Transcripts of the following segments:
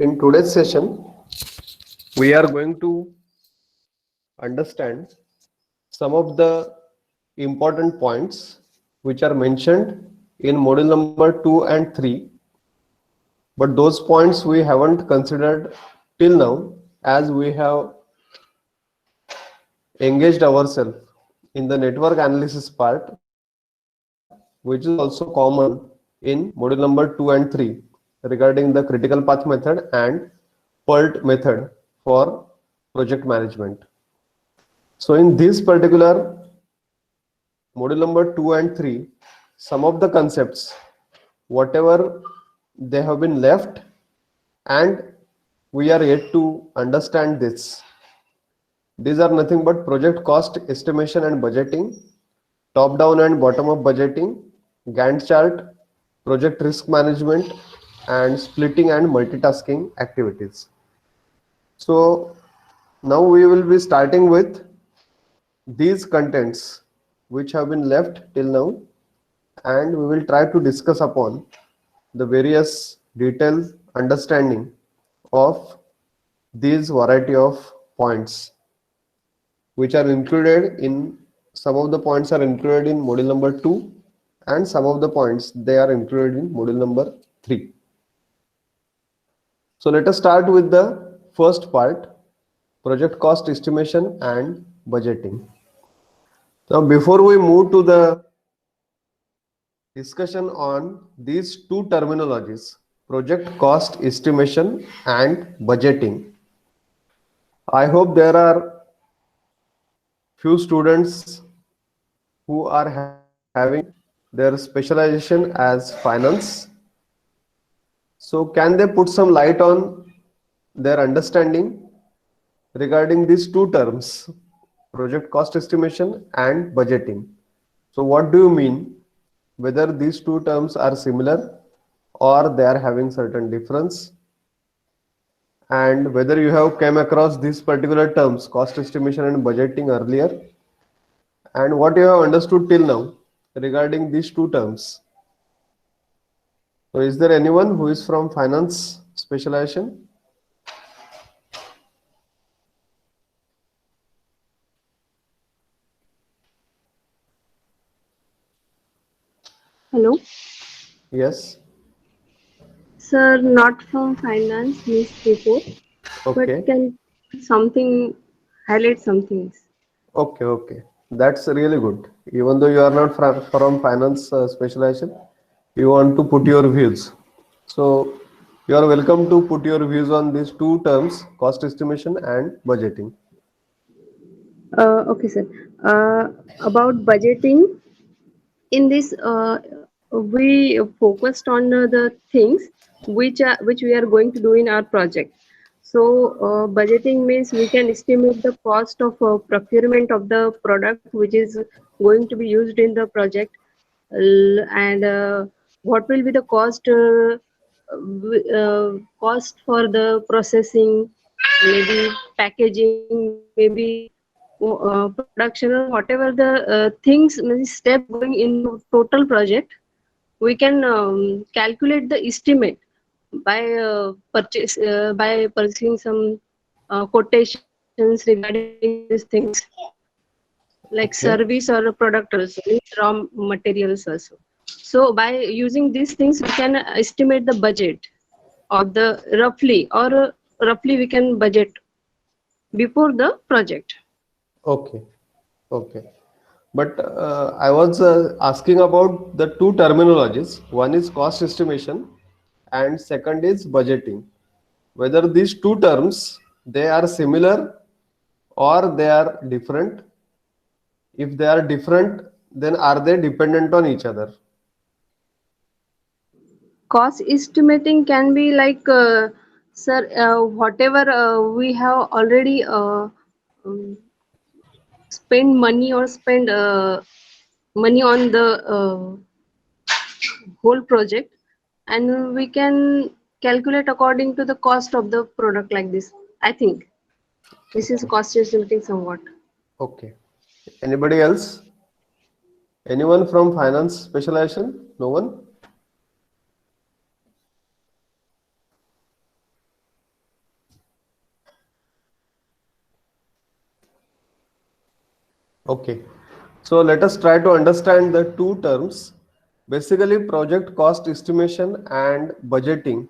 In today's session, we are going to understand some of the important points which are mentioned in module number 2 and 3, but those points we haven't considered till now, as we have engaged ourselves in the network analysis part, which is also common in module number 2 and 3 regarding the critical path method and PERT method for project management. So in this particular module number 2 and 3, some of the concepts, whatever they have been left, and we are yet to understand this. These are nothing but project cost estimation and budgeting, top down and bottom up budgeting, Gantt chart, project risk management, and splitting and multitasking activities. So now we will be starting with these contents which have been left till now, and we will try to discuss upon the various detailed understanding of these variety of points which are included in, some of the points are included in module number 2 and some of the points they are included in module number 3. So let us start with the first part, project cost estimation and budgeting. Now before we move to the discussion on these two terminologies, project cost estimation and budgeting, I hope there are few students who are having their specialization as finance. So can they put some light on their understanding regarding these two terms, project cost estimation and budgeting? So what do you mean, whether these two terms are similar or they are having certain difference, and whether you have came across these particular terms, cost estimation and budgeting, earlier, and what you have understood till now regarding these two terms. So is there anyone who is from finance specialization? Hello, Yes. sir. Not from finance, means before, but Okay. can something highlight some things. Okay. That's really good. Even though you are not from finance specialization, you want to put your views. So you are welcome to put your views on these two terms, cost estimation and budgeting. Okay, sir. About budgeting, in this, we focused on the things which we are going to do in our project. So, budgeting means we can estimate the cost of procurement of the product which is going to be used in the project, and what will be the cost for the processing, maybe packaging, maybe production, or whatever the things, maybe steps going in the total project. We can calculate the estimate by purchasing some quotations regarding these things, like Okay. service or a product also, means raw materials also. So by using these things, we can estimate the budget of the roughly we can budget before the project. Okay. Okay. But I was asking about the two terminologies. One is cost estimation and second is budgeting. Whether these two terms, they are similar or they are different. If they are different, then are they dependent on each other? Cost estimating can be like, sir, whatever we have already um, spend money or spend money on the whole project, and we can calculate according to the cost of the product, like this. I think this is Okay. cost estimating somewhat. Okay. Anybody else? Anyone from finance specialization? No one? Okay. So let us try to understand the two terms. Basically, project cost estimation and budgeting.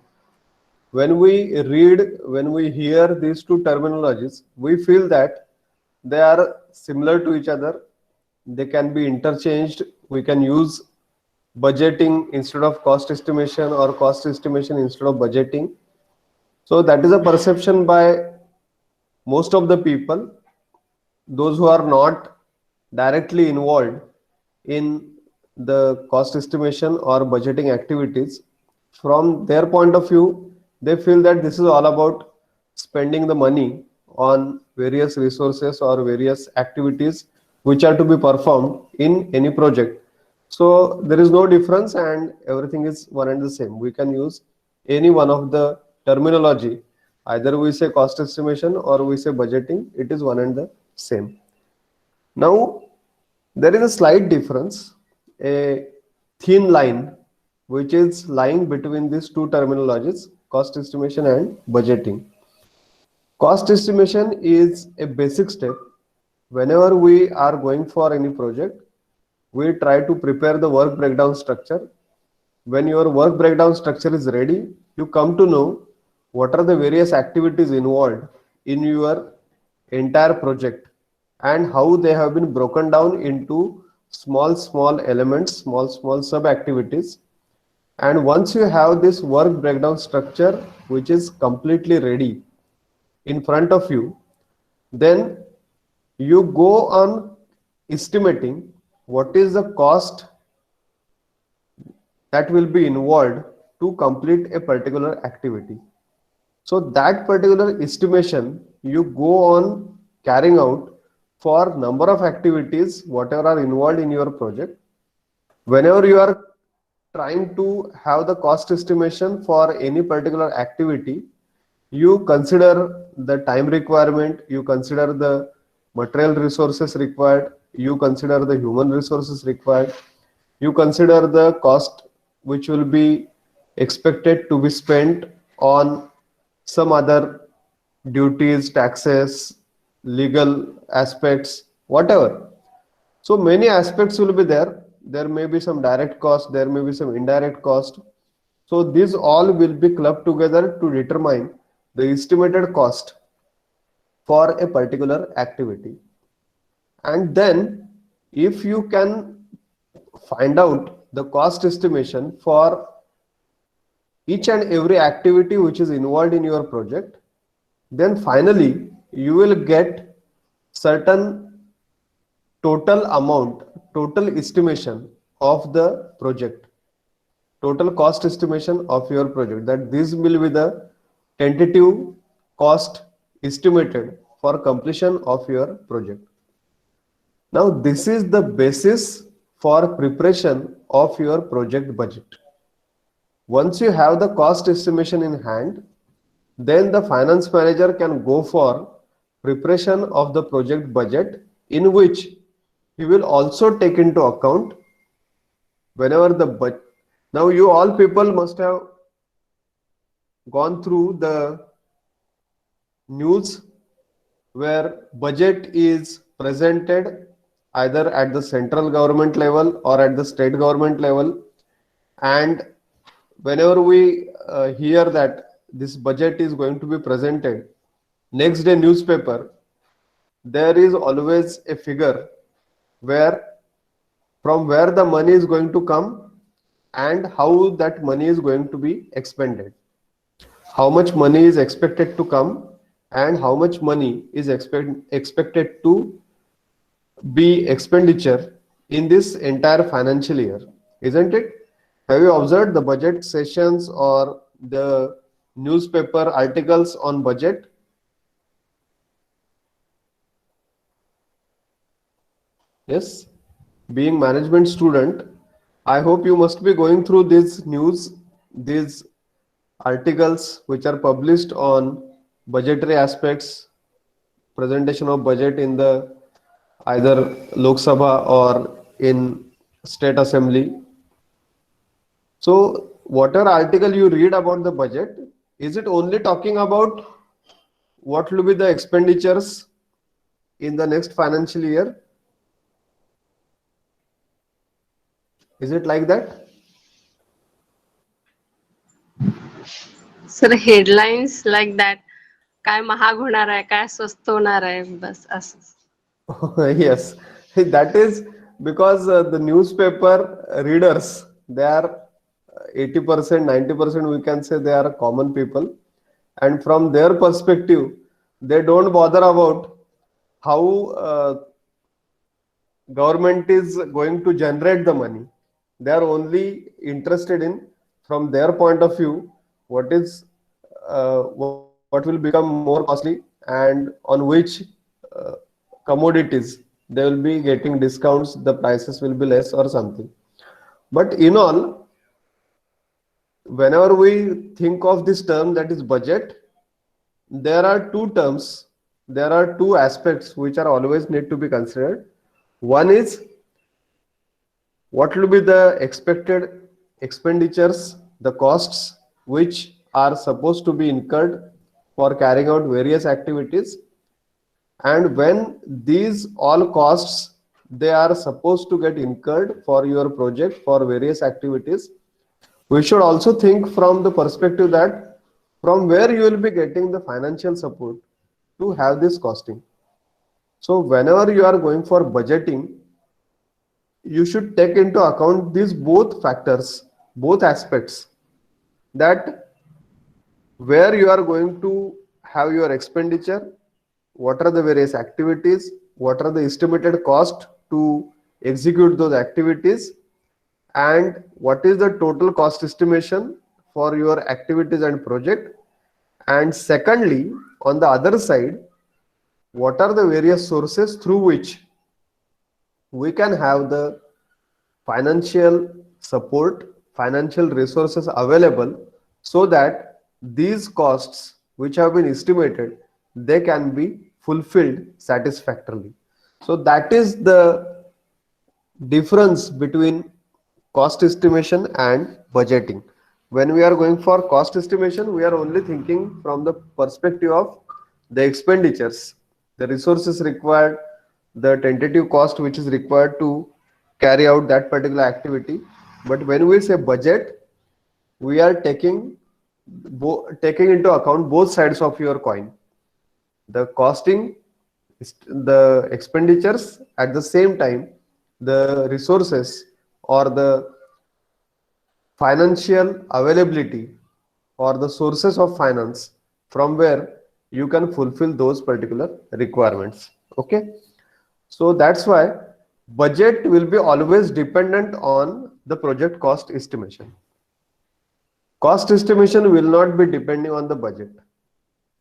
When we read, when we hear these two terminologies, we feel that they are similar to each other. They can be interchanged. We can use budgeting instead of cost estimation or cost estimation instead of budgeting. So that is a perception by most of the people, those who are not directly involved in the cost estimation or budgeting activities. From their point of view, they feel that this is all about spending the money on various resources or various activities which are to be performed in any project. So there is no difference and everything is one and the same. We can use any one of the terminology. Either we say cost estimation or we say budgeting, it is one and the same. Now, there is a slight difference, a thin line, which is lying between these two terminologies, cost estimation and budgeting. Cost estimation is a basic step. Whenever we are going for any project, we try to prepare the work breakdown structure. When your work breakdown structure is ready, you come to know what are the various activities involved in your entire project and how they have been broken down into small elements, small sub activities. And once you have this work breakdown structure which is completely ready in front of you, then you go on estimating what is the cost that will be involved to complete a particular activity. So that particular estimation you go on carrying out for number of activities whatever are involved in your project. Whenever you are trying to have the cost estimation for any particular activity, you consider the time requirement, you consider the material resources required, you consider the human resources required, you consider the cost which will be expected to be spent on some other duties, taxes, legal aspects, whatever. So many aspects will be there. There may be some direct cost, there may be some indirect cost. So these all will be clubbed together to determine the estimated cost for a particular activity. And then if you can find out the cost estimation for each and every activity which is involved in your project, then finally you will get certain total amount, total estimation of the project, total cost estimation of your project, that this will be the tentative cost estimated for completion of your project. Now this is the basis for preparation of your project budget. Once you have the cost estimation in hand, then the finance manager can go for preparation of the project budget, in which he will also take into account whenever the budget. Now you all people must have gone through the news where budget is presented either at the central government level or at the state government level, and whenever we hear that this budget is going to be presented, next day newspaper, there is always a figure where from where the money is going to come and how that money is going to be expended, how much money is expected to come and how much money is expected to be expenditure in this entire financial year, isn't it? Have you observed the budget sessions or the newspaper articles on budget? Yes, being management student, I hope you must be going through these news, these articles which are published on budgetary aspects, presentation of budget in the either Lok Sabha or in state assembly. So whatever article you read about the budget, is it only talking about what will be the expenditures in the next financial year, Is it like that? Sir headlines like that, काय महाग होणार आहे, काय स्वस्त होणार आहे, बस असं. Yes, that is because the newspaper readers, they are 80%, 90%, we can say they are common people. And from their perspective, they don't bother about how government is going to generate the money. They are only interested in, from their point of view, what will become more costly and on which uh, commodities they will be getting discounts, the prices will be less or something. But in all, whenever we think of this term, that is budget, there are two terms, there are two aspects which are always need to be considered. One is what will be the expected expenditures, the costs which are supposed to be incurred for carrying out various activities, and when these all costs they are supposed to get incurred for your project for various activities, we should also think from the perspective that from where you will be getting the financial support to have this costing. So whenever you are going for budgeting, you should take into account these both factors, both aspects, that where you are going to have your expenditure, what are the various activities, what are the estimated cost to execute those activities, and what is the total cost estimation for your activities and project. And secondly, on the other side, what are the various sources through which we can have the financial support, financial resources available, so that these costs which have been estimated, they can be fulfilled satisfactorily. So that is the difference between cost estimation and budgeting. When we are going for cost estimation, we are only thinking from the perspective of the expenditures, the resources required, the tentative cost which is required to carry out that particular activity. But when we say budget, we are taking into account both sides of your coin, the costing, the expenditures, at the same time the resources or the financial availability or the sources of finance from where you can fulfill those particular requirements. Okay, so that's why budget will be always dependent on the project cost estimation. Cost estimation will not be depending on the budget.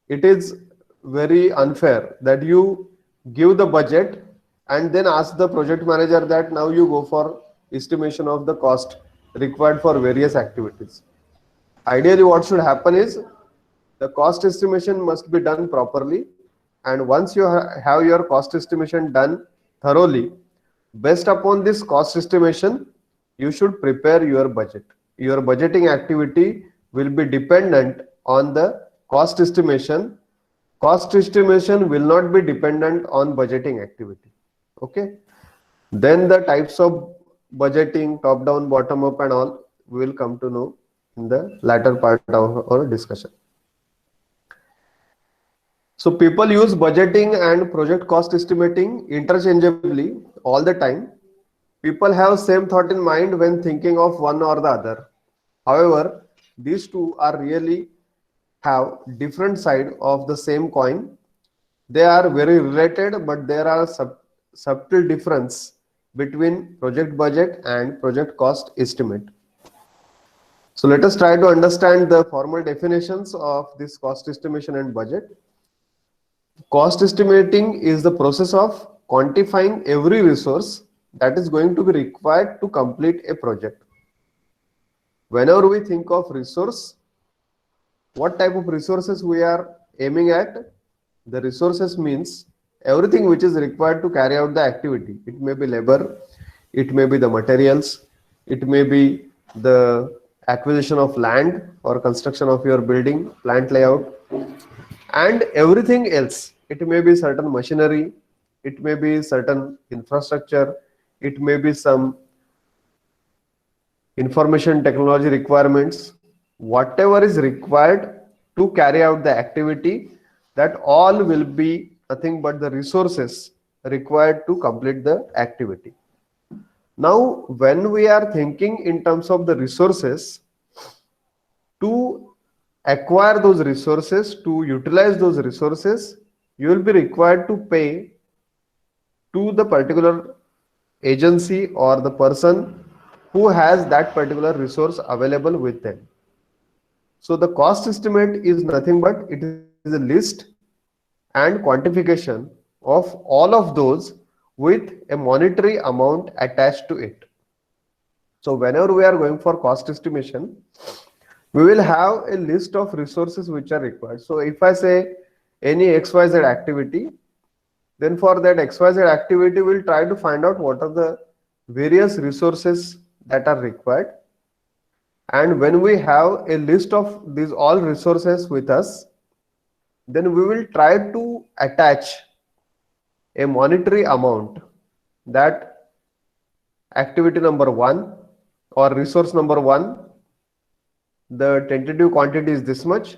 It is very unfair that you give the budget and then ask the project manager that now you go for estimation of the cost required for various activities. Ideally, what should happen is the cost estimation must be done properly, and once you have your cost estimation done thoroughly, based upon this cost estimation, you should prepare your budget. Your budgeting activity will be dependent on the cost estimation. Cost estimation will not be dependent on budgeting activity. Okay. Then the types of budgeting, top down, bottom up, and all, we will come to know in the latter part of our discussion. So people use budgeting and project cost estimating interchangeably all the time. People have same thought in mind when thinking of one or the other. However, these two are really have different side of the same coin. They are very related, but there are subtle difference between project budget and project cost estimate. So let us try to understand the formal definitions of this cost estimation and budget. Cost estimating is the process of quantifying every resource that is going to be required to complete a project. Whenever we think of resource, what type of resources we are aiming at? The resources means everything which is required to carry out the activity. It may be labor, it may be the materials, it may be the acquisition of land or construction of your building, plant layout, and everything else. It may be certain machinery, it may be certain infrastructure, it may be some information technology requirements, whatever is required to carry out the activity, that all will be nothing but the resources required to complete the activity. Now, when we are thinking in terms of the resources, to acquire those resources, to utilize those resources, you will be required to pay to the particular agency or the person who has that particular resource available with them. So the cost estimate is nothing but it is a list and quantification of all of those with a monetary amount attached to it. So whenever we are going for cost estimation, we will have a list of resources which are required. So if I say any XYZ activity, then for that XYZ activity, we'll try to find out what are the various resources that are required. And when we have a list of these all resources with us, then we will try to attach a monetary amount that activity number 1 or resource number 1, the tentative quantity is this much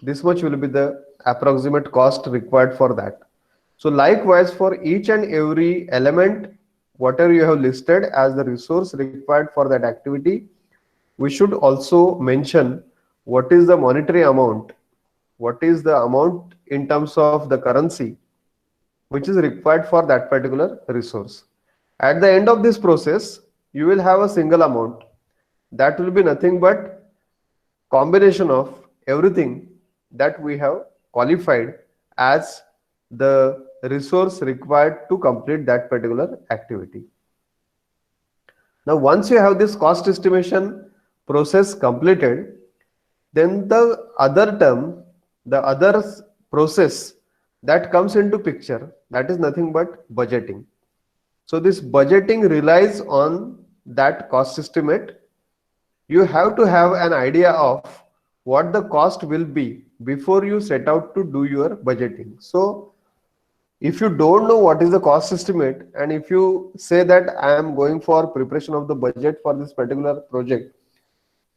will be the approximate cost required for that. So likewise, for each and every element, whatever you have listed as the resource required for that activity, we should also mention what is the monetary amount, what is the amount in terms of the currency which is required for that particular resource. At the end of this process, you will have a single amount that will be nothing but combination of everything that we have qualified as the resource required to complete that particular activity. Now, once you have this cost estimation process completed, then the other term, the other process that comes into picture, that is nothing but budgeting. So this budgeting relies on that cost estimate. You have to have an idea of what the cost will be before you set out to do your budgeting. So if you don't know what is the cost estimate, and if you say that I am going for preparation of the budget for this particular project,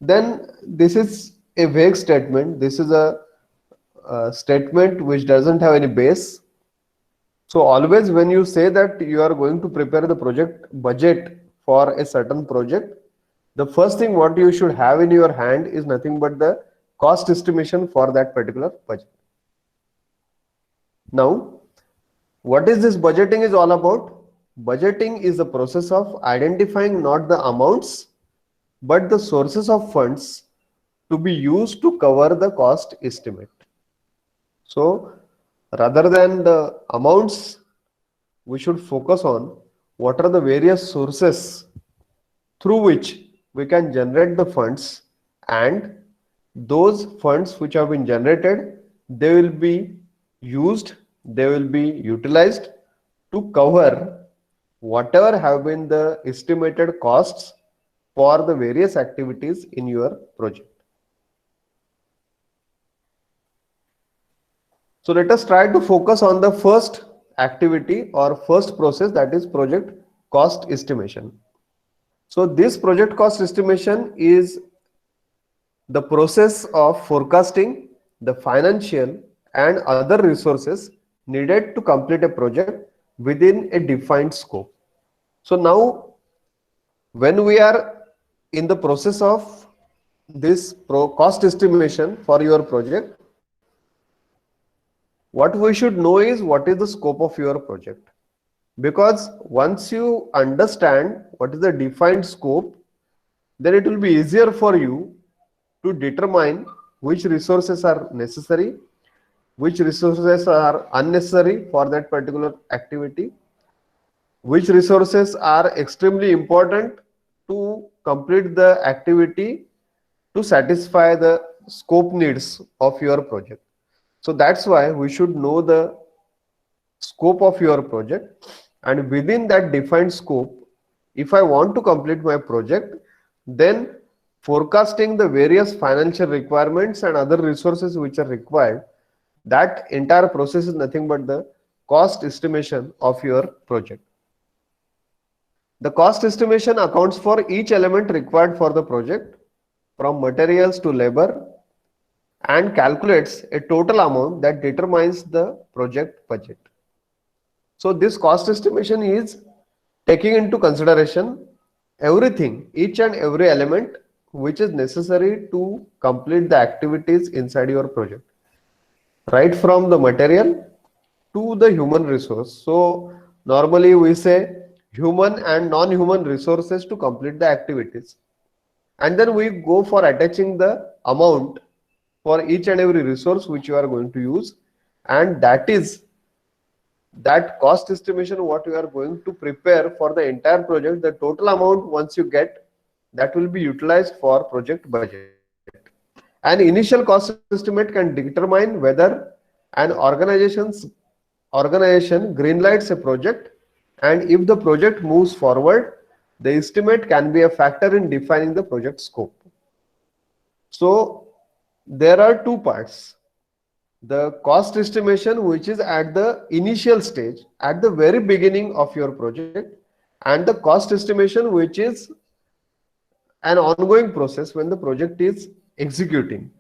then this is a vague statement. This is a statement which doesn't have any base. So always when you say that you are going to prepare the project budget for a certain project, the first thing what you should have in your hand is nothing but the cost estimation for that particular budget. Now, what is this budgeting is all about? Budgeting is the process of identifying not the amounts, but the sources of funds to be used to cover the cost estimate. So rather than the amounts, we should focus on what are the various sources through which we can generate the funds, and those funds which have been generated, they will be used, they will be utilized to cover whatever have been the estimated costs for the various activities in your project. So let us try to focus on the first activity or first process, that is project cost estimation. So this project cost estimation is the process of forecasting the financial and other resources needed to complete a project within a defined scope. So now when we are in the process of this cost estimation for your project, what we should know is what is the scope of your project. Because once you understand what is the defined scope, then it will be easier for you to determine which resources are necessary, which resources are unnecessary for that particular activity, which resources are extremely important to complete the activity to satisfy the scope needs of your project. So that's why we should know the scope of your project, and within that defined scope, if I want to complete my project, then forecasting the various financial requirements and other resources which are required, that entire process is nothing but the cost estimation of your project. The cost estimation accounts for each element required for the project, from materials to labor, and calculates a total amount that determines the project budget. So this cost estimation is taking into consideration everything, each and every element which is necessary to complete the activities inside your project, right from the material to the human resource. So normally we say human and non-human resources to complete the activities. And then we go for attaching the amount for each and every resource which you are going to use. And that is that cost estimation what you are going to prepare for the entire project. The total amount once you get, that will be utilized for project budget. An initial cost estimate can determine whether an organization greenlights a project, and if the project moves forward, the estimate can be a factor in defining the project scope. So there are two parts: the cost estimation, which is at the initial stage, at the very beginning of your project, and the cost estimation, which is an ongoing process when the project is executing.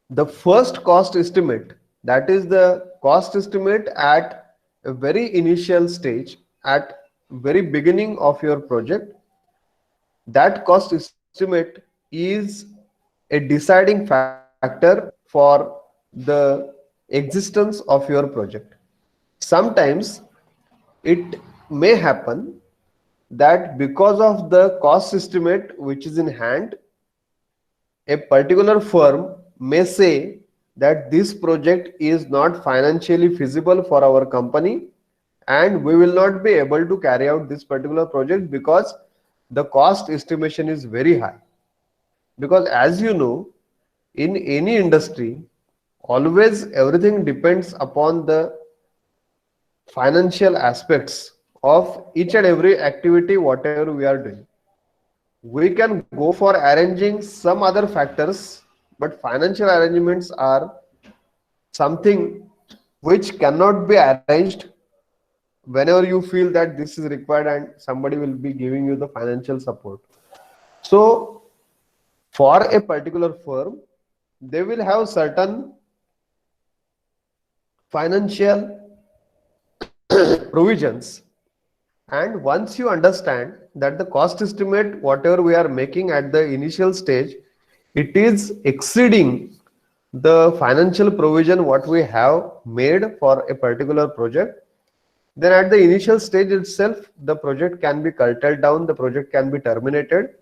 The first cost estimate, that is the cost estimate at a very initial stage, at very beginning of your project, that cost estimate is a deciding factor for the existence of your project. Sometimes it may happen that because of the cost estimate which is in hand, a particular firm may say that this project is not financially feasible for our company and we will not be able to carry out this particular project because the cost estimation is very high. Because as you know, in any industry, always everything depends upon the financial aspects of each and every activity whatever we are doing. We can go for arranging some other factors, but financial arrangements are something which cannot be arranged whenever you feel that this is required and somebody will be giving you the financial support. So for a particular firm, they will have certain financial provisions. And once you understand that the cost estimate, whatever we are making at the initial stage, it is exceeding the financial provision what we have made for a particular project, then at the initial stage itself, the project can be curtailed down, the project can be terminated,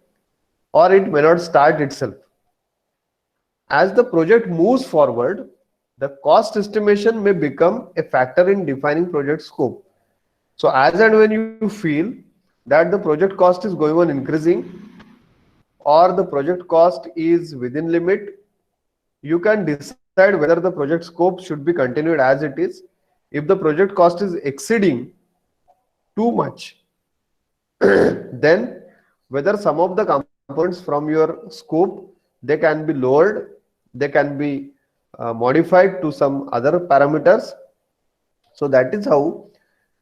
or it may not start itself. As the project moves forward, the cost estimation may become a factor in defining project scope. So as and when you feel that the project cost is going on increasing or the project cost is within limit, you can decide whether the project scope should be continued as it is. If the project cost is exceeding too much, then whether some of the components from your scope, they can be lowered, they can be modified to some other parameters. So that is how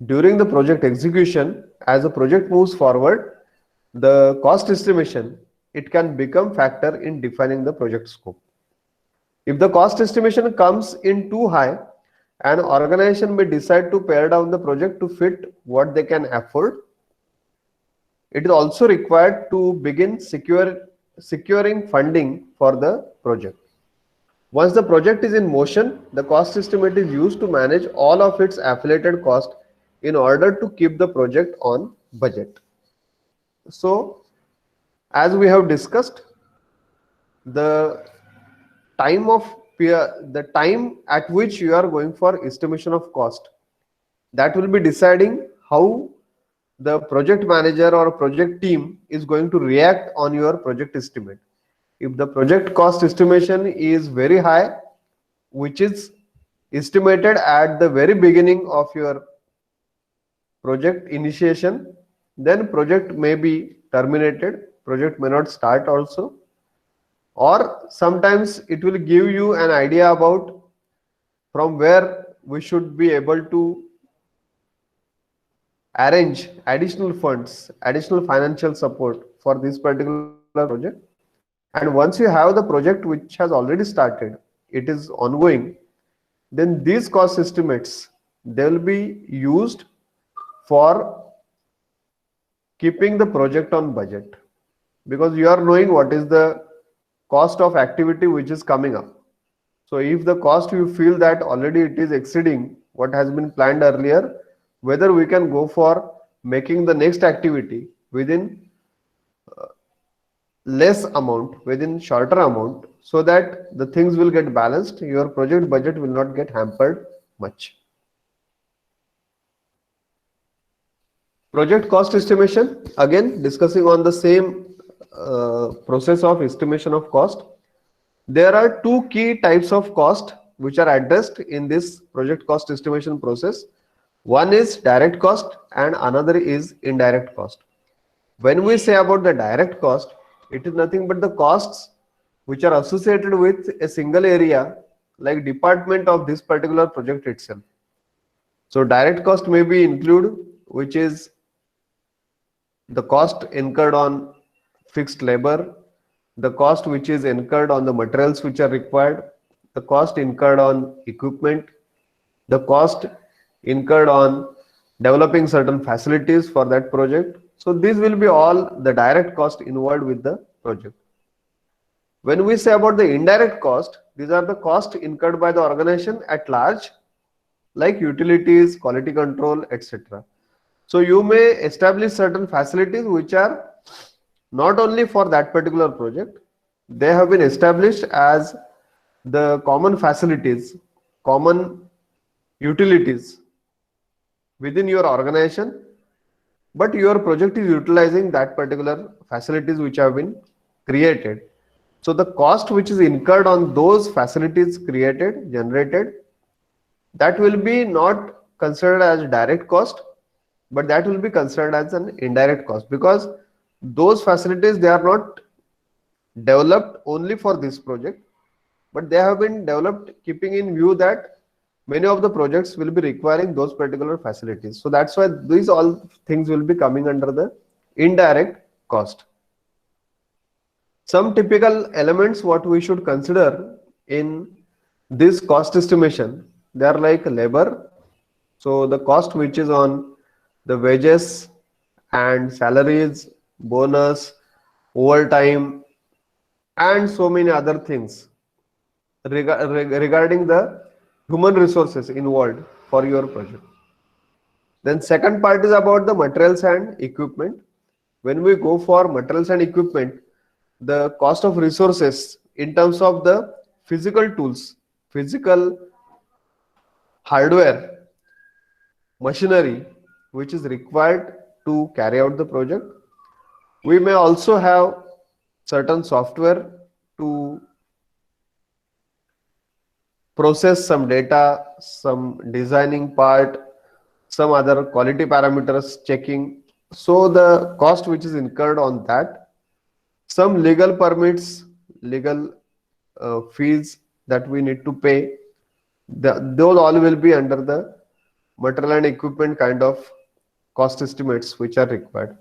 during the project execution, as the project moves forward, the cost estimation, it can become factor in defining the project scope. If the cost estimation comes in too high, an organization may decide to pare down the project to fit what they can afford. It is also required to begin securing funding for the project. Once the project is in motion, the cost estimate is used to manage all of its affiliated costs in order to keep the project on budget. So, as we have discussed, the the time at which you are going for estimation of cost, that will be deciding how the project manager or project team is going to react on your project estimate. If the project cost estimation is very high, which is estimated at the very beginning of your project initiation, then project may be terminated, project may not start also, or sometimes it will give you an idea about from where we should be able to arrange additional funds, additional financial support for this particular project. And once you have the project which has already started, it is ongoing, then these cost estimates, they will be used for keeping the project on budget, because you are knowing what is the cost of activity which is coming up. So if the cost you feel that already it is exceeding what has been planned earlier, whether we can go for making the next activity within less amount, within shorter amount, so that the things will get balanced, your project budget will not get hampered much. Project cost estimation, again discussing on the same process of estimation of cost. There are two key types of cost which are addressed in this project cost estimation process. One is direct cost and another is indirect cost. When we say about the direct cost, it is nothing but the costs which are associated with a single area, like department of this particular project itself. So direct cost may be include, which is the cost incurred on fixed labor, the cost which is incurred on the materials which are required, the cost incurred on equipment, the cost incurred on developing certain facilities for that project. So these will be all the direct cost involved with the project. When we say about the indirect cost, these are the costs incurred by the organization at large, like utilities, quality control, etc. So you may establish certain facilities which are not only for that particular project, they have been established as the common facilities, common utilities within your organization, but your project is utilizing that particular facilities which have been created. So the cost which is incurred on those facilities created, generated, that will be not considered as direct cost, but that will be considered as an indirect cost, because those facilities, they are not developed only for this project, but they have been developed keeping in view that many of the projects will be requiring those particular facilities. So that's why these all things will be coming under the indirect cost. Some typical elements what we should consider in this cost estimation, they are like labor. So the cost which is on the wages and salaries, bonus, overtime, and so many other things regarding the human resources involved for your project. Then second part is about the materials and equipment. When we go for materials and equipment, the cost of resources in terms of the physical tools, physical hardware, machinery which is required to carry out the project. We may also have certain software to process some data, some designing part, some other quality parameters checking. So the cost which is incurred on that, some legal permits, legal fees that we need to pay, those all will be under the material and equipment kind of cost estimates which are required.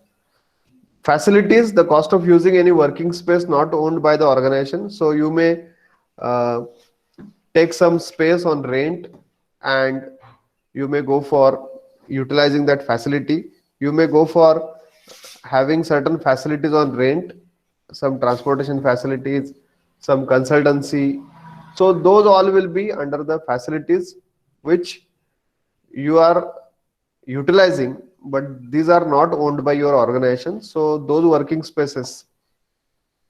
Facilities, the cost of using any working space not owned by the organization. So you may take some space on rent and you may go for utilizing that facility. You may go for having certain facilities on rent, some transportation facilities, some consultancy. So those all will be under the facilities which you are utilizing, but these are not owned by your organization. So those working spaces,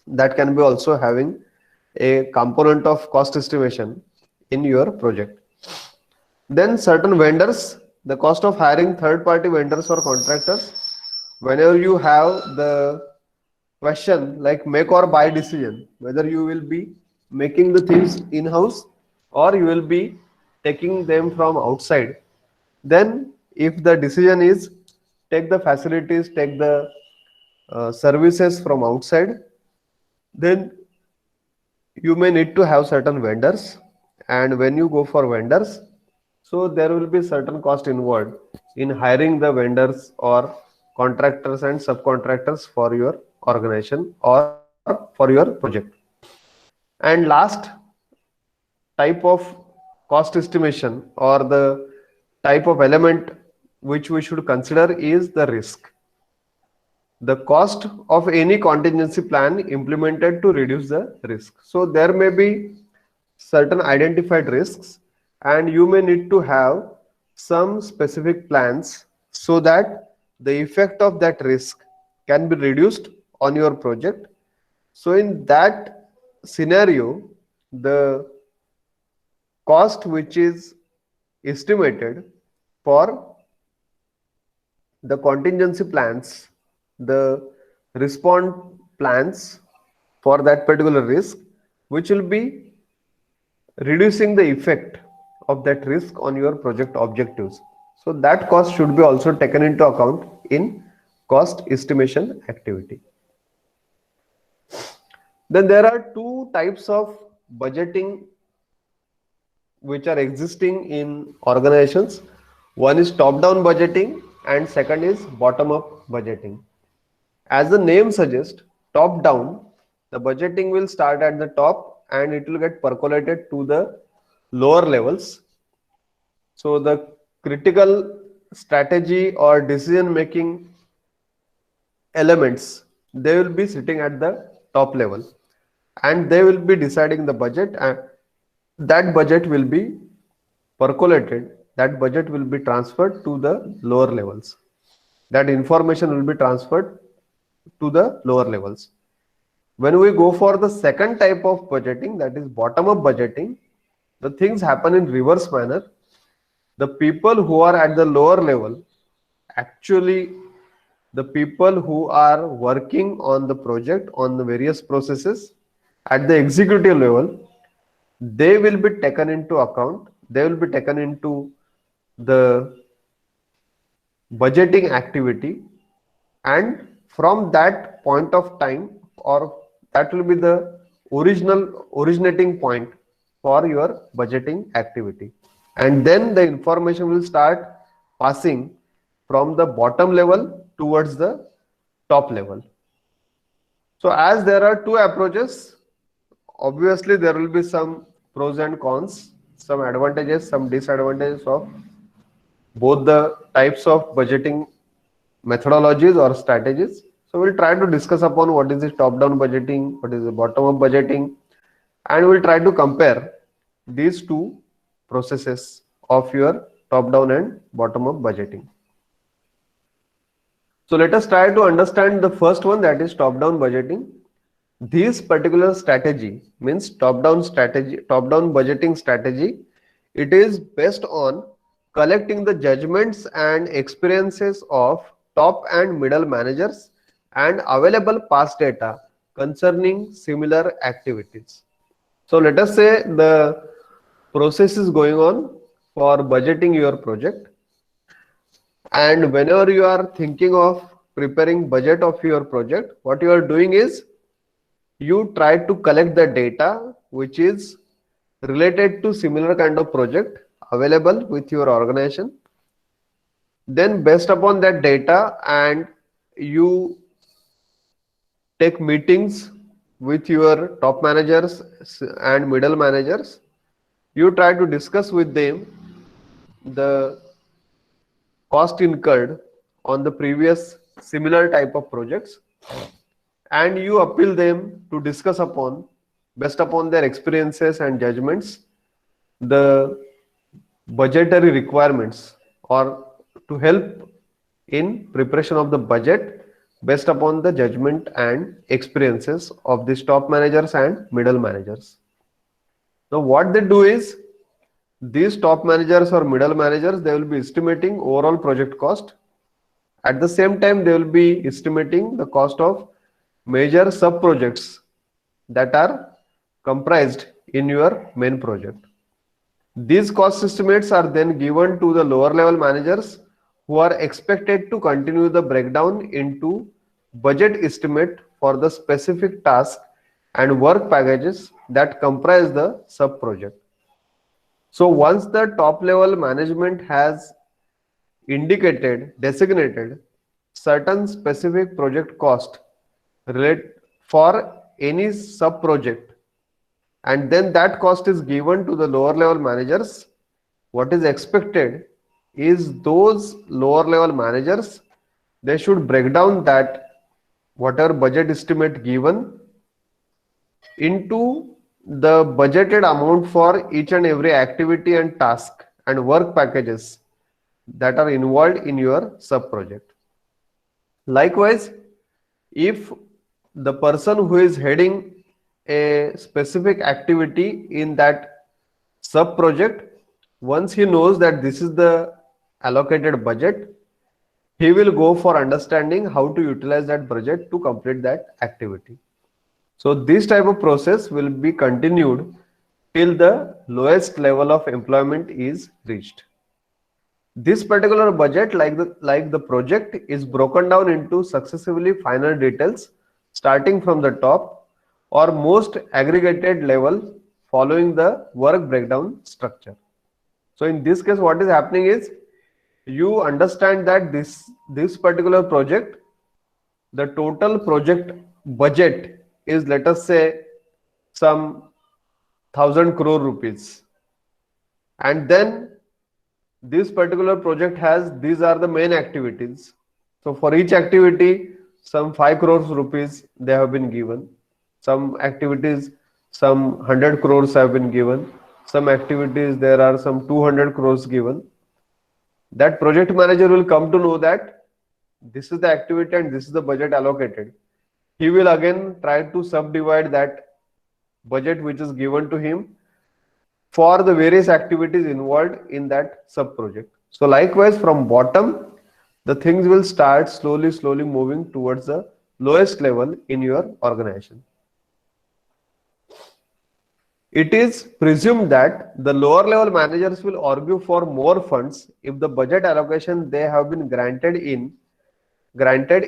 that can be also having a component of cost estimation in your project. Then certain vendors, the cost of hiring third party vendors or contractors. Whenever you have the question like make or buy decision, whether you will be making the things in house or you will be taking them from outside, then if the decision is take the facilities, take the services from outside, then you may need to have certain vendors. And when you go for vendors, so there will be certain cost involved. in hiring the vendors or contractors and subcontractors for your organization or for your project. And last type of cost estimation or the type of element which we should consider is the risk. The cost of any contingency plan implemented to reduce the risk. So there may be certain identified risks, and you may need to have some specific plans so that the effect of that risk can be reduced on your project. So in that scenario, the cost which is estimated for the contingency plans, the response plans for that particular risk, which will be reducing the effect of that risk on your project objectives. So that cost should be also taken into account in cost estimation activity. Then there are two types of budgeting which are existing in organizations. One is top-down budgeting and second is bottom-up budgeting. As the name suggests, top-down, the budgeting will start at the top and it will get percolated to the lower levels. So the critical strategy or decision making elements, they will be sitting at the top level and they will be deciding the budget, and that budget will be percolated, that budget will be transferred to the lower levels, that information will be transferred to the lower levels. When we go for the second type of budgeting, that is bottom up budgeting, the things happen in reverse manner. The people who are at the lower level, actually the people who are working on the project, on the various processes at the executive level, they will be taken into account, they will be taken into the budgeting activity, and from that point of time, or that will be the originating point for your budgeting activity, and then the information will start passing from the bottom level towards the top level. So as there are two approaches, obviously there will be some pros and cons, some advantages, some disadvantages of both the types of budgeting methodologies or strategies. So we'll try to discuss upon what is the top-down budgeting, what is the bottom-up budgeting, and we'll try to compare these two processes of your top-down and bottom-up budgeting. So let us try to understand the first one, that is top-down budgeting. This particular strategy means top-down budgeting strategy. It is based on collecting the judgments and experiences of top and middle managers and available past data concerning similar activities. So let us say the process is going on for budgeting your project, and whenever you are thinking of preparing budget of your project, what you are doing is you try to collect the data which is related to similar kind of project available with your organization. Then based upon that data, and you take meetings with your top managers and middle managers, you try to discuss with them the cost incurred on the previous similar type of projects, and you appeal them to discuss upon, based upon their experiences and judgments, the budgetary requirements, or to help in preparation of the budget based upon the judgment and experiences of these top managers and middle managers. Now what they do is, these top managers or middle managers, they will be estimating overall project cost. At the same time, they will be estimating the cost of major sub projects that are comprised in your main project. These cost estimates are then given to the lower level managers, who are expected to continue the breakdown into budget estimate for the specific task and work packages that comprise the sub project. So once the top level management has designated certain specific project cost relate for any sub project, and then that cost is given to the lower level managers. What is expected is those lower level managers, they should break down that whatever budget estimate given into the budgeted amount for each and every activity and task and work packages that are involved in your sub project. Likewise, if the person who is heading a specific activity in that sub project, once he knows that this is the allocated budget, he will go for understanding how to utilize that budget to complete that activity. So this type of process will be continued till the lowest level of employment is reached. This particular budget, like the project, is broken down into successively final details starting from the top or most aggregated level following the work breakdown structure. So in this case, what is happening is you understand that this particular project, the total project budget is, let us say, some 1,000 crore rupees, and then this particular project has, these are the main activities. So for each activity, some 5 crores rupees they have been given. Some activities, some 100 crores have been given. Some activities, there are some 200 crores given. That project manager will come to know that this is the activity and this is the budget allocated. He will again try to subdivide that budget which is given to him for the various activities involved in that sub project. So likewise, from bottom, the things will start slowly moving towards the lowest level in your organization. It is presumed that the lower level managers will argue for more funds if the budget allocation they have been granted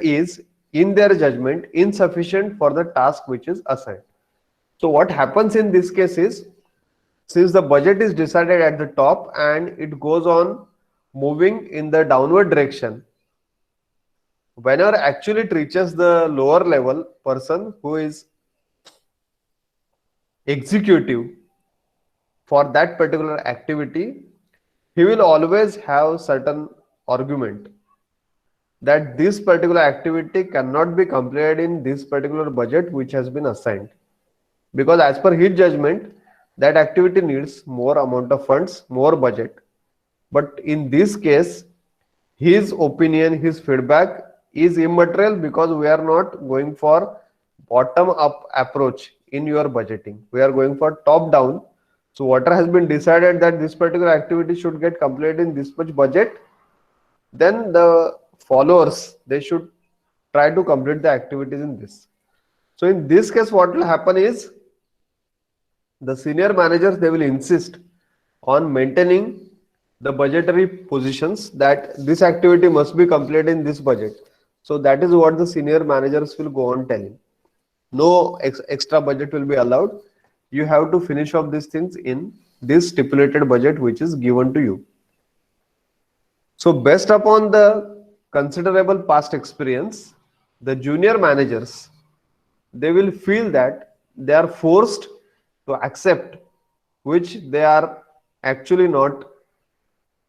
is, in their judgment, insufficient for the task which is assigned. So what happens in this case is, since the budget is decided at the top and it goes on moving in the downward direction, whenever actually it reaches the lower level person who is executive for that particular activity, he will always have certain argument that this particular activity cannot be completed in this particular budget which has been assigned, because as per his judgment, that activity needs more amount of funds, more budget. But in this case, his opinion, his feedback is immaterial, because we are not going for bottom up approach in your budgeting. We are going for top down. So whatever has been decided that this particular activity should get completed in this much budget, then the followers, they should try to complete the activities in this. So in this case, what will happen is, the senior managers, they will insist on maintaining the budgetary positions that this activity must be completed in this budget. So that is what the senior managers will go on telling. No extra budget will be allowed. You have to finish off these things in this stipulated budget which is given to you. So based upon the considerable past experience, the junior managers, they will feel that they are forced to accept which they are actually not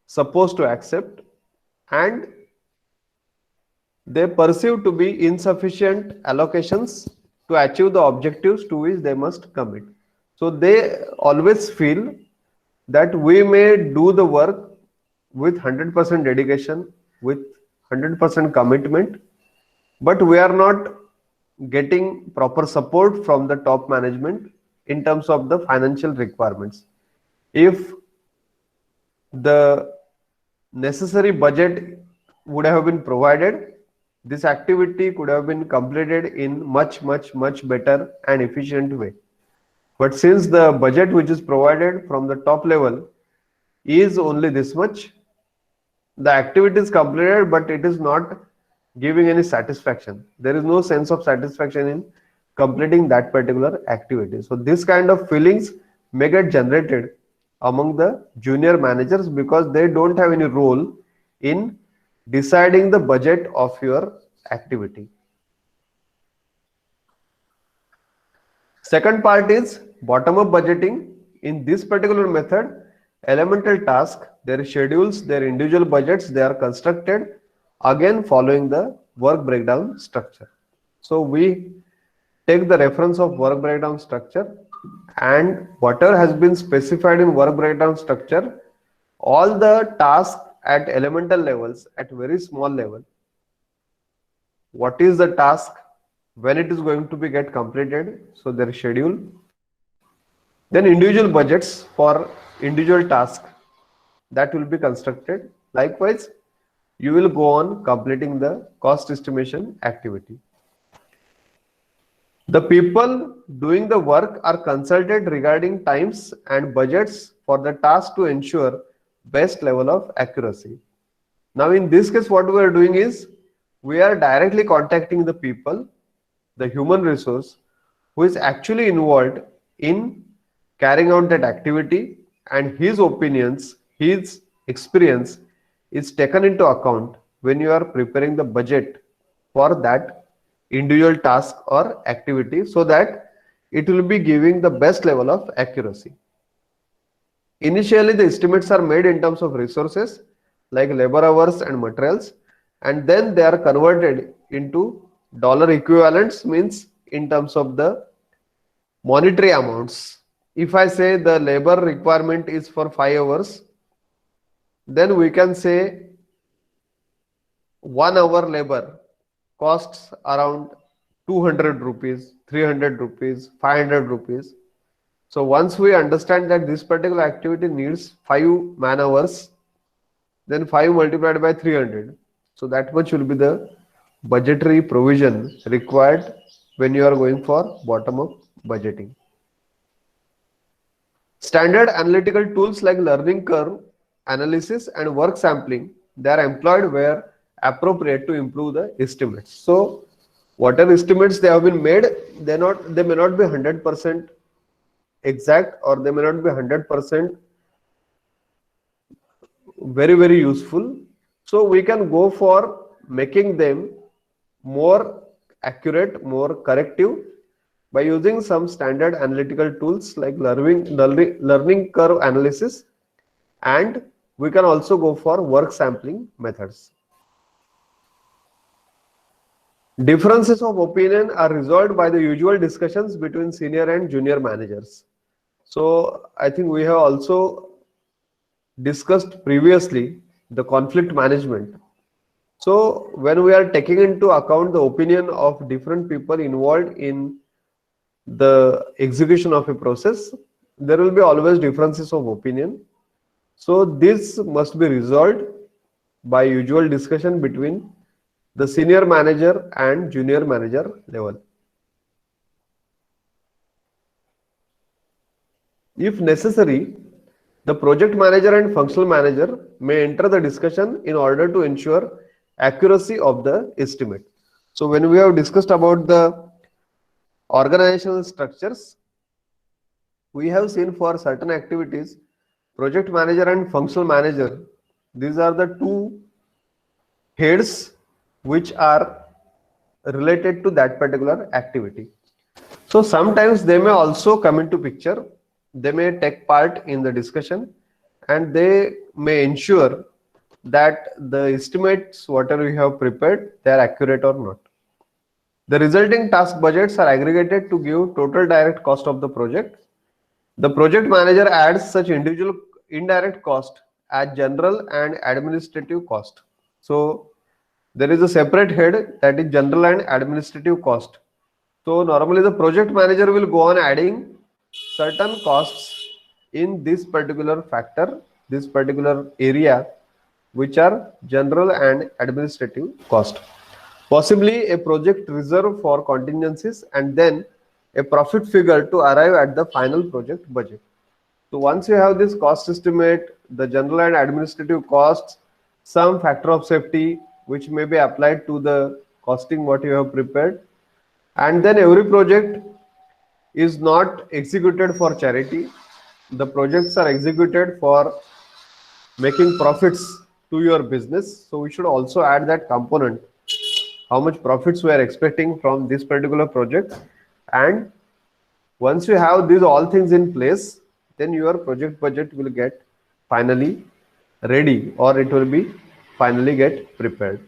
supposed to accept, and they perceive to be insufficient allocations to achieve the objectives to which they must commit. So they always feel that we may do the work with 100% dedication, with 100% commitment, but we are not getting proper support from the top management in terms of the financial requirements. If the necessary budget would have been provided, this activity could have been completed in much better and efficient way. But since the budget which is provided from the top level is only this much, the activity is completed, but it is not giving any satisfaction. There is no sense of satisfaction in completing that particular activity. So this kind of feelings may get generated among the junior managers, because they don't have any role in deciding the budget of your activity. Second part is bottom-up budgeting. In this particular method, elemental tasks, their schedules, their individual budgets, they are constructed again following the work breakdown structure. So we take the reference of work breakdown structure, and whatever has been specified in work breakdown structure, all the tasks at elemental levels, at very small level, what is the task, when it is going to be get completed, so their schedule, then individual budgets for individual task that will be constructed. Likewise, you will go on completing the cost estimation activity. The people doing the work are consulted regarding times and budgets for the task to ensure best level of accuracy. Now in this case, what we are doing is we are directly contacting the people, the human resource who is actually involved in carrying out that activity, and his opinions, his experience is taken into account when you are preparing the budget for that individual task or activity, so that it will be giving the best level of accuracy. Initially, the estimates are made in terms of resources like labor hours and materials, and then they are converted into dollar equivalents, means in terms of the monetary amounts. If I say the labor requirement is for 5 hours, then we can say 1 hour labor costs around 200 rupees, 300 rupees, 500 rupees. So once we understand that this particular activity needs 5 man hours, then 5 multiplied by 300. So that much will be the budgetary provision required when you are going for bottom-up budgeting. Standard analytical tools like learning curve analysis and work sampling, they are employed where appropriate to improve the estimates. So whatever estimates they have been made, they may not be 100% exact, or they may not be 100% very useful. So we can go for making them more accurate, more corrective by using some standard analytical tools like learning curve analysis, and we can also go for work sampling methods. Differences of opinion are resolved by the usual discussions between senior and junior managers. So I think we have also discussed previously the conflict management. So when we are taking into account the opinion of different people involved in the execution of a process, there will be always differences of opinion. So this must be resolved by usual discussion between the senior manager and junior manager level. If necessary, the project manager and functional manager may enter the discussion in order to ensure accuracy of the estimate. So when we have discussed about the organizational structures, we have seen for certain activities, project manager and functional manager, these are the two heads which are related to that particular activity. So sometimes they may also come into picture, they may take part in the discussion, and they may ensure that the estimates whatever we have prepared, they are accurate or not. The resulting task budgets are aggregated to give total direct cost of the project. The project manager adds such individual indirect cost as general and administrative cost. So there is a separate head, that is general and administrative cost. So normally the project manager will go on adding certain costs in this particular factor, this particular area, which are general and administrative cost. Possibly a project reserve for contingencies, and then a profit figure to arrive at the final project budget. So once you have this cost estimate, the general and administrative costs, some factor of safety which may be applied to the costing what you have prepared, and then every project is not executed for charity. The projects are executed for making profits to your business. So we should also add that component, how much profits we are expecting from this particular project. And once you have these all things in place, then your project budget will get finally ready, or it will be finally get prepared.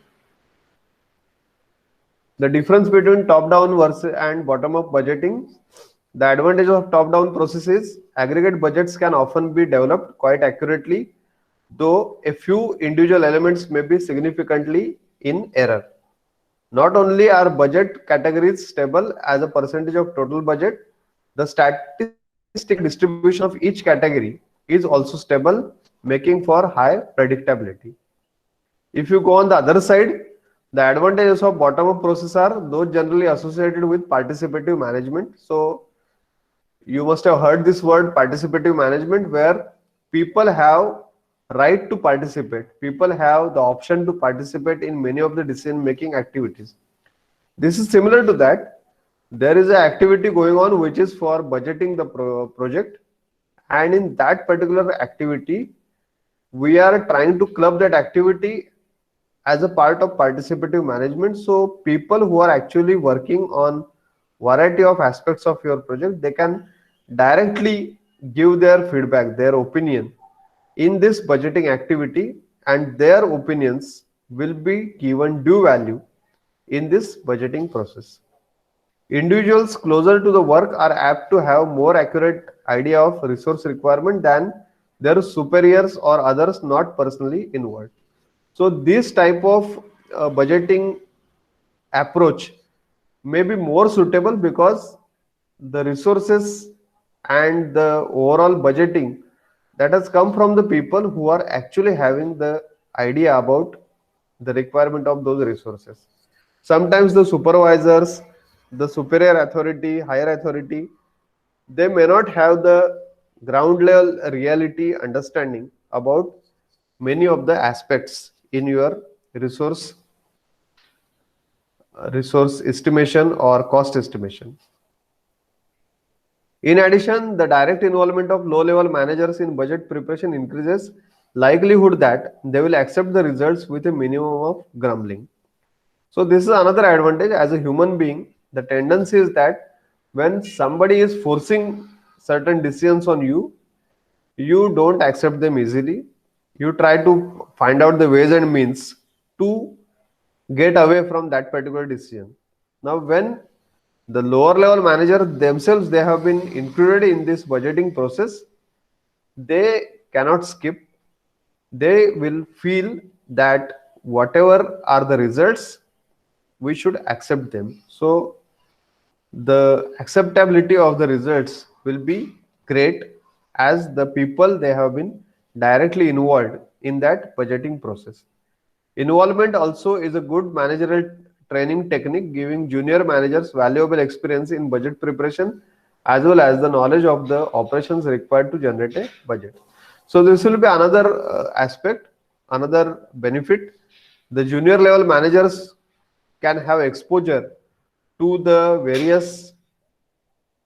The difference between top-down versus and bottom-up budgeting. The advantage of top-down process is aggregate budgets can often be developed quite accurately, though a few individual elements may be significantly in error. Not only are budget categories stable as a percentage of total budget, the statistical distribution of each category is also stable, making for high predictability. If you go on the other side, the advantages of bottom-up process are those generally associated with participative management. So you must have heard this word participative management, where people have right to participate. People have the option to participate in many of the decision-making activities. This is similar to that. There is an activity going on which is for budgeting the project, and in that particular activity, we are trying to club that activity as a part of participative management. So people who are actually working on variety of aspects of your project, they can directly give their feedback, their opinion in this budgeting activity, and their opinions will be given due value in this budgeting process. Individuals closer to the work are apt to have more accurate idea of resource requirement than their superiors or others not personally involved. So this type of budgeting approach may be more suitable because the resources and the overall budgeting that has come from the people who are actually having the idea about the requirement of those resources. Sometimes the supervisors, the superior authority, higher authority, they may not have the ground level reality understanding about many of the aspects in your resource estimation or cost estimation. In addition, the direct involvement of low-level managers in budget preparation increases likelihood that they will accept the results with a minimum of grumbling. So this is another advantage. As a human being, the tendency is that when somebody is forcing certain decisions on you, you don't accept them easily. You try to find out the ways and means to get away from that particular decision. Now, when the lower level manager themselves, they have been included in this budgeting process, they cannot skip. They will feel that whatever are the results, we should accept them. So the acceptability of the results will be great, as the people, they have been directly involved in that budgeting process. Involvement also is a good managerial training technique, giving junior managers valuable experience in budget preparation as well as the knowledge of the operations required to generate a budget. So this will be another aspect, another benefit. The junior level managers can have exposure to the various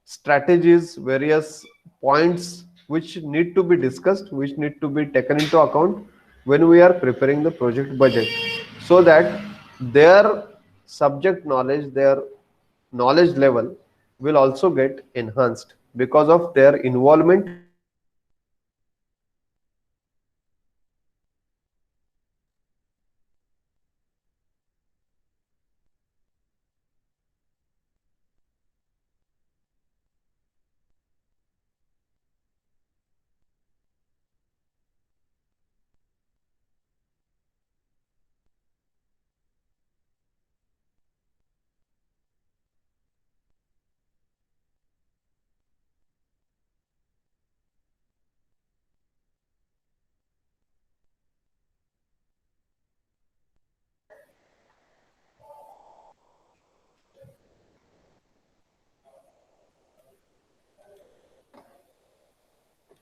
strategies, various points which need to be discussed, which need to be taken into account when we are preparing the project budget, so that their subject knowledge, their knowledge level will also get enhanced because of their involvement